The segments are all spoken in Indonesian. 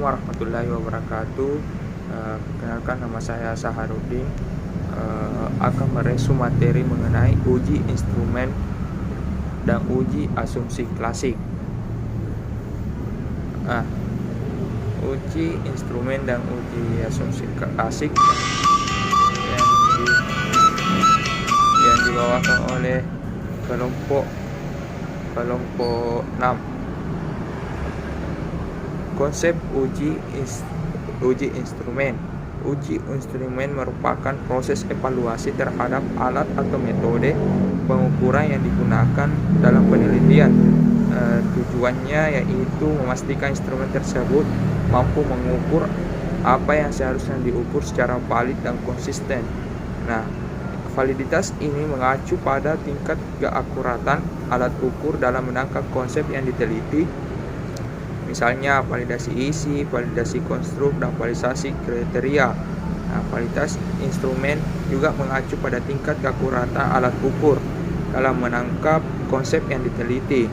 Assalamualaikum warahmatullahi wabarakatuh. Perkenalkan, nama saya Saharudin. Akan meresu materi mengenai uji instrumen dan uji asumsi klasik. Uji instrumen dan uji asumsi klasik yang dibawakan oleh kelompok 6. Konsep uji instrumen. Uji instrumen merupakan proses evaluasi terhadap alat atau metode pengukuran yang digunakan dalam penelitian. Tujuannya yaitu memastikan instrumen tersebut mampu mengukur apa yang seharusnya diukur secara valid dan konsisten. Validitas ini mengacu pada tingkat keakuratan alat ukur dalam menangkap konsep yang diteliti. Misalnya validasi isi, validasi konstruk, dan validasi kriteria. Validitas instrumen juga mengacu pada tingkat keakuratan alat ukur dalam menangkap konsep yang diteliti.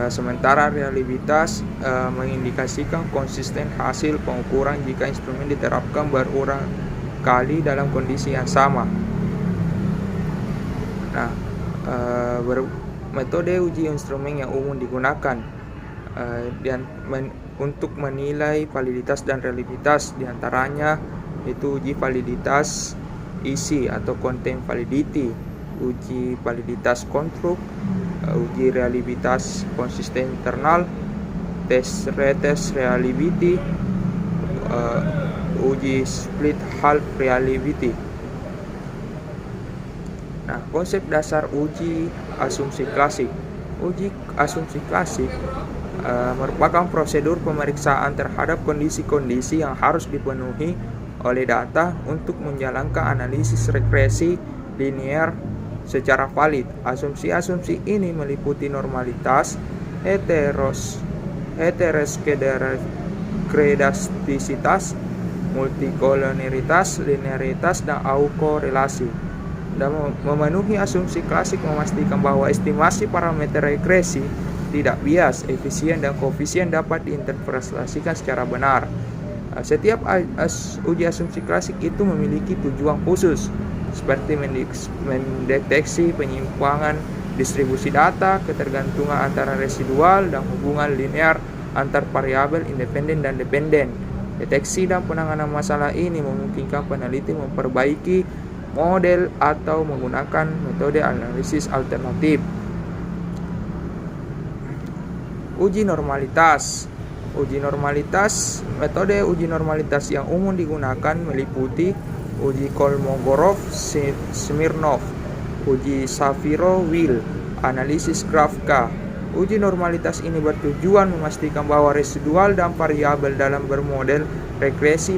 Sementara reliabilitas mengindikasikan konsisten hasil pengukuran jika instrumen diterapkan berulang kali dalam kondisi yang sama. Metode uji instrumen yang umum digunakan untuk menilai validitas dan reliabilitas, diantaranya itu uji validitas isi atau content validity, uji validitas konstruk, uji reliabilitas konsisten internal, tes retest reliability, uji split half reliability. Konsep dasar uji asumsi klasik. Uji asumsi klasik merupakan prosedur pemeriksaan terhadap kondisi-kondisi yang harus dipenuhi oleh data untuk menjalankan analisis regresi linear secara valid. Asumsi-asumsi ini meliputi normalitas, heteroskedastisitas, multikolonialitas, linearitas, dan autokorelasi. Dan memenuhi asumsi klasik memastikan bahwa estimasi parameter regresi tidak bias, efisien, dan koefisien dapat diinterpretasikan secara benar. Setiap uji asumsi klasik itu memiliki tujuan khusus, seperti mendeteksi penyimpangan distribusi data, ketergantungan antara residual, dan hubungan linear antar variabel independen dan dependen. Deteksi dan penanganan masalah ini memungkinkan peneliti memperbaiki model atau menggunakan metode analisis alternatif. Uji normalitas. Metode uji normalitas yang umum digunakan meliputi uji Kolmogorov-Smirnov, uji Shapiro-Wilk, analisis Grafka. Uji normalitas ini bertujuan memastikan bahwa residual dan variabel dalam bermodel regresi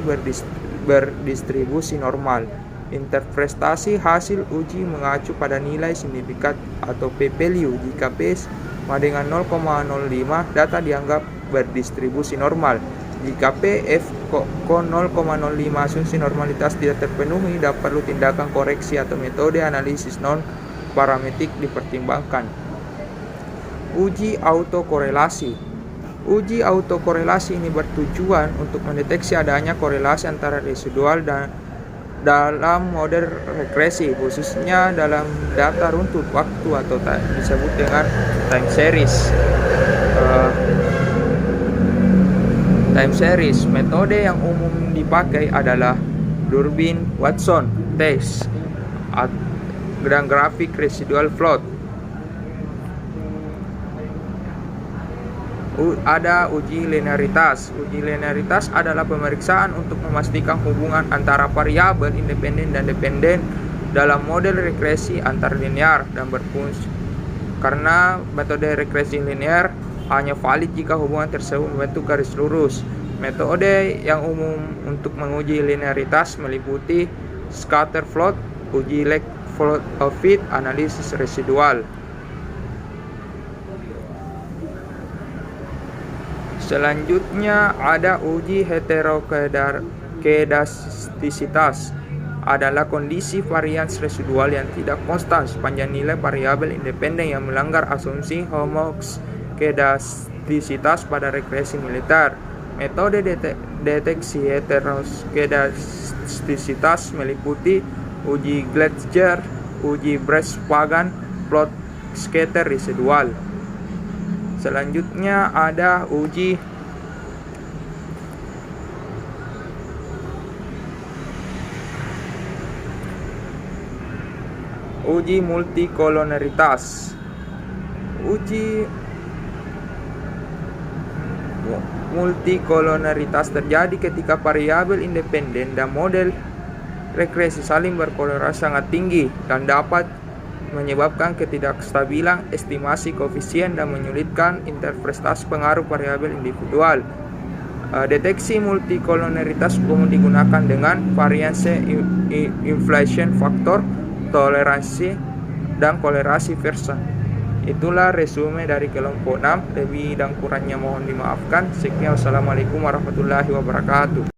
berdistribusi normal. Interpretasi hasil uji mengacu pada nilai signifikan atau p-value. Jika p sama dengan 0,05, data dianggap berdistribusi normal. Jika p f 0,05 asumsi normalitas tidak terpenuhi, perlu tindakan koreksi atau metode analisis non parametrik dipertimbangkan. Uji autokorelasi. Uji autokorelasi ini bertujuan untuk mendeteksi adanya korelasi antara residual dan dalam model regresi, khususnya dalam data runtut waktu atau disebut dengan time series. Time series, metode yang umum dipakai adalah Durbin-Watson test dan grafik residual plot. Ada uji linearitas. Uji linearitas adalah pemeriksaan untuk memastikan hubungan antara variabel independen dan dependen dalam model regresi antar linear dan berfungsi. Karena metode regresi linear hanya valid jika hubungan tersebut membentuk garis lurus. Metode yang umum untuk menguji linearitas meliputi scatter plot, uji lag plot of fit, analisis residual. Selanjutnya ada uji heterokedastisitas. Adalah kondisi varians residual yang tidak konstan sepanjang nilai variabel independen yang melanggar asumsi homoskedastisitas pada regresi militer. Metode deteksi heteroskedastisitas meliputi uji Gleiser, uji Bresch-Pagan, plot scatter residual. Selanjutnya ada uji multikoloneritas. Uji multikoloneritas terjadi ketika variabel independen dan model regresi saling berkorelasi sangat tinggi dan dapat menyebabkan ketidakstabilan estimasi koefisien dan menyulitkan interpretasi pengaruh variabel individual. Deteksi multikoloneritas umum digunakan dengan variance inflation factor, toleransi, dan kolerasi versa. Itulah resume dari kelompok 6. Lebih dan kurangnya mohon dimaafkan. Sekian, wassalamualaikum warahmatullahi wabarakatuh.